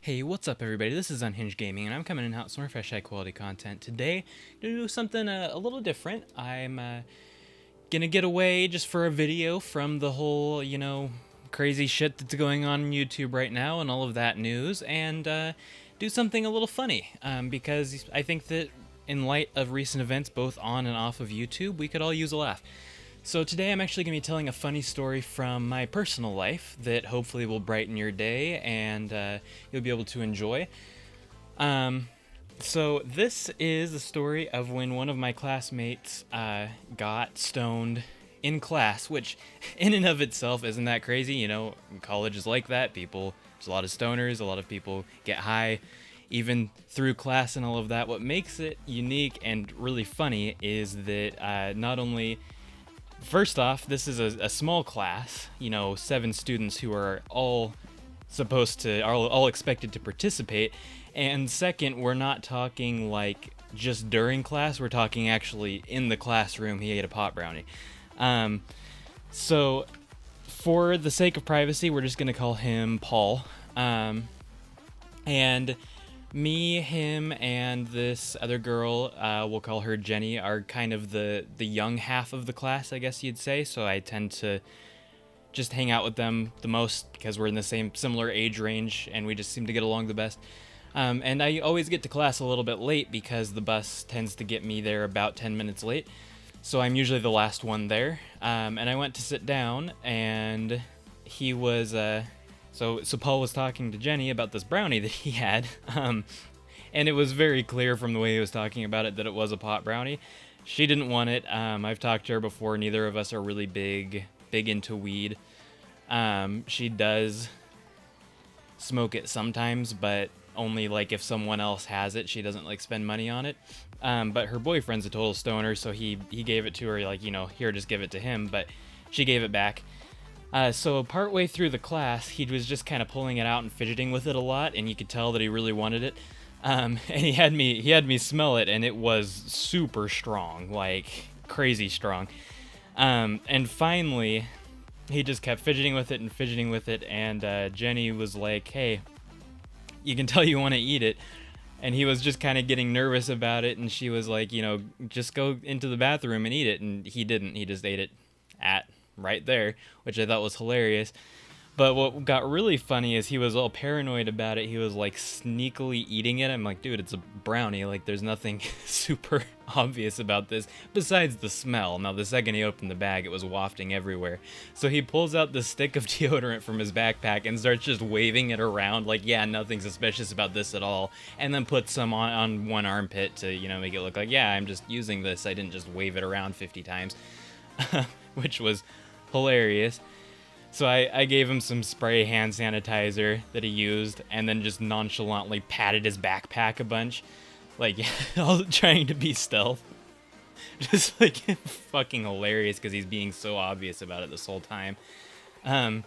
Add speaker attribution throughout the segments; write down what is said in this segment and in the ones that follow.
Speaker 1: Hey, what's up everybody? This is UnhingedGaming and I'm coming in hot with some fresh high quality content. Today, I'm gonna do something a little different. I'm gonna get away just for a video from the whole, crazy shit that's going on YouTube right now and all of that news and do something a little funny because I think that in light of recent events both on and off of YouTube, we could all use a laugh. So today I'm actually going to be telling a funny story from my personal life that hopefully will brighten your day and you'll be able to enjoy. So this is the story of when one of my classmates got stoned in class, which in and of itself isn't that crazy. You know, college is like that. There's a lot of stoners, a lot of people get high even through class and all of that. What makes it unique and really funny is that not only... First off, this is a small class, 7 students who are all expected to participate. And second, we're not talking like just during class, we're talking actually in the classroom. He ate a pot brownie. So for the sake of privacy, we're just going to call him Paul. And me, him, and this other girl, we'll call her Jenny, are kind of the young half of the class, I guess you'd say. So I tend to just hang out with them the most because we're in the similar age range and we just seem to get along the best. And I always get to class a little bit late because the bus tends to get me there about 10 minutes late. So I'm usually the last one there. And I went to sit down and he was... So Paul was talking to Jenny about this brownie that he had, and it was very clear from the way he was talking about it that it was a pot brownie. She didn't want it. I've talked to her before. Neither of us are really big into weed. She does smoke it sometimes, but only like if someone else has it. She doesn't like spend money on it. But her boyfriend's a total stoner, so he gave it to her like, here, just give it to him. But she gave it back. So partway through the class, he was just kind of pulling it out and fidgeting with it a lot, and you could tell that he really wanted it. And he had me smell it, and it was super strong, like crazy strong. And finally, he just kept fidgeting with it, and Jenny was like, "Hey, you can tell you want to eat it." And he was just kind of getting nervous about it, and she was like, just go into the bathroom and eat it. And he didn't. He just ate it right there, which I thought was hilarious. But what got really funny is he was all paranoid about it. He was like sneakily eating it. I'm like, dude, it's a brownie. Like, there's nothing super obvious about this besides the smell. Now, the second he opened the bag, it was wafting everywhere. So he pulls out the stick of deodorant from his backpack and starts just waving it around like, yeah, nothing suspicious about this at all. And then puts some on one armpit to, make it look like, yeah, I'm just using this. I didn't just wave it around 50 times, which was hilarious. So I gave him some spray hand sanitizer that he used and then just nonchalantly patted his backpack a bunch, like all trying to be stealth. Just like fucking hilarious because he's being so obvious about it this whole time. And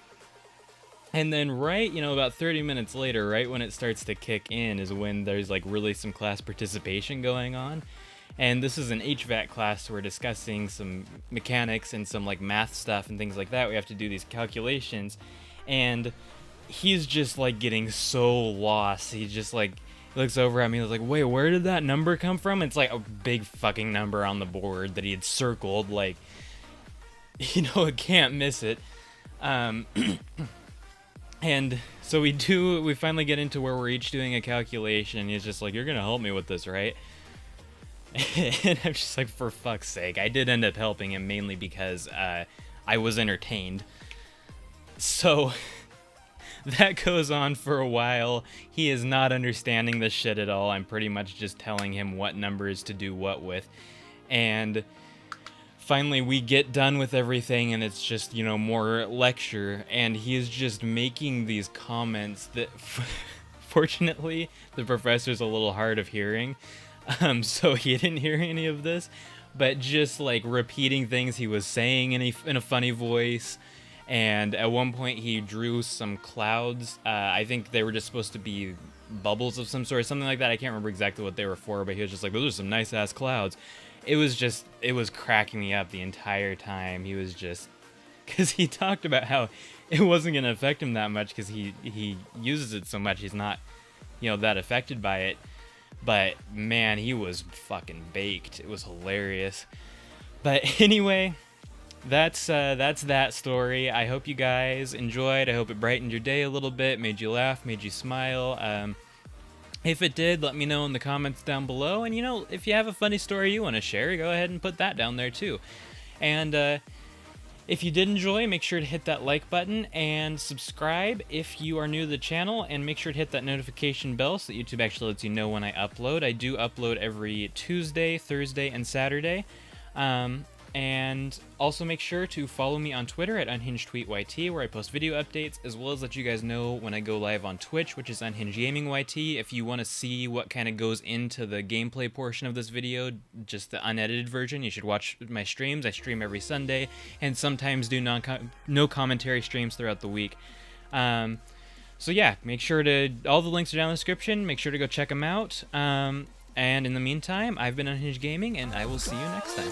Speaker 1: then right, about 30 minutes later, right when it starts to kick in is when there's like really some class participation going on. And this is an HVAC class, so we're discussing some mechanics and some like math stuff and things like that. We have to do these calculations, and he's just like getting so lost. He just like looks over at me and is like, wait, where did that number come from? It's like a big fucking number on the board that he had circled, like, it can't miss it. And so we finally get into where we're each doing a calculation. He's just like, you're gonna help me with this, right? And I'm just like, for fuck's sake. I did end up helping him mainly because I was entertained. So that goes on for a while. He is not understanding this shit at all. I'm pretty much just telling him what numbers to do what with. And finally we get done with everything and it's just, more lecture. And he is just making these comments that fortunately the professor's a little hard of hearing. So he didn't hear any of this, but just like repeating things he was saying in a funny voice. And at one point he drew some clouds. I think they were just supposed to be bubbles of some sort, something like that. I can't remember exactly what they were for, but he was just like, those are some nice ass clouds. It was cracking me up the entire time. He was just, because he talked about how it wasn't going to affect him that much because he uses it so much. He's not that affected by it. But man, he was fucking baked. It was hilarious. But anyway, that's that story. I hope you guys enjoyed. I hope it brightened your day a little bit, made you laugh, made you smile. If it did, let me know in the comments down below. And if you have a funny story you want to share, go ahead and put that down there too. And if you did enjoy, make sure to hit that like button and subscribe if you are new to the channel, and make sure to hit that notification bell so that YouTube actually lets you know when I upload. I do upload every Tuesday, Thursday, and Saturday. And also make sure to follow me on Twitter at UnhingedTweetYT, where I post video updates, as well as let you guys know when I go live on Twitch, which is UnhingedGaming.YT. If you want to see what kind of goes into the gameplay portion of this video, just the unedited version, you should watch my streams. I stream every Sunday, and sometimes do no commentary streams throughout the week. So yeah, make sure to, all the links are down in the description, make sure to go check them out. And in the meantime, I've been Unhinged Gaming, and I will see you next time.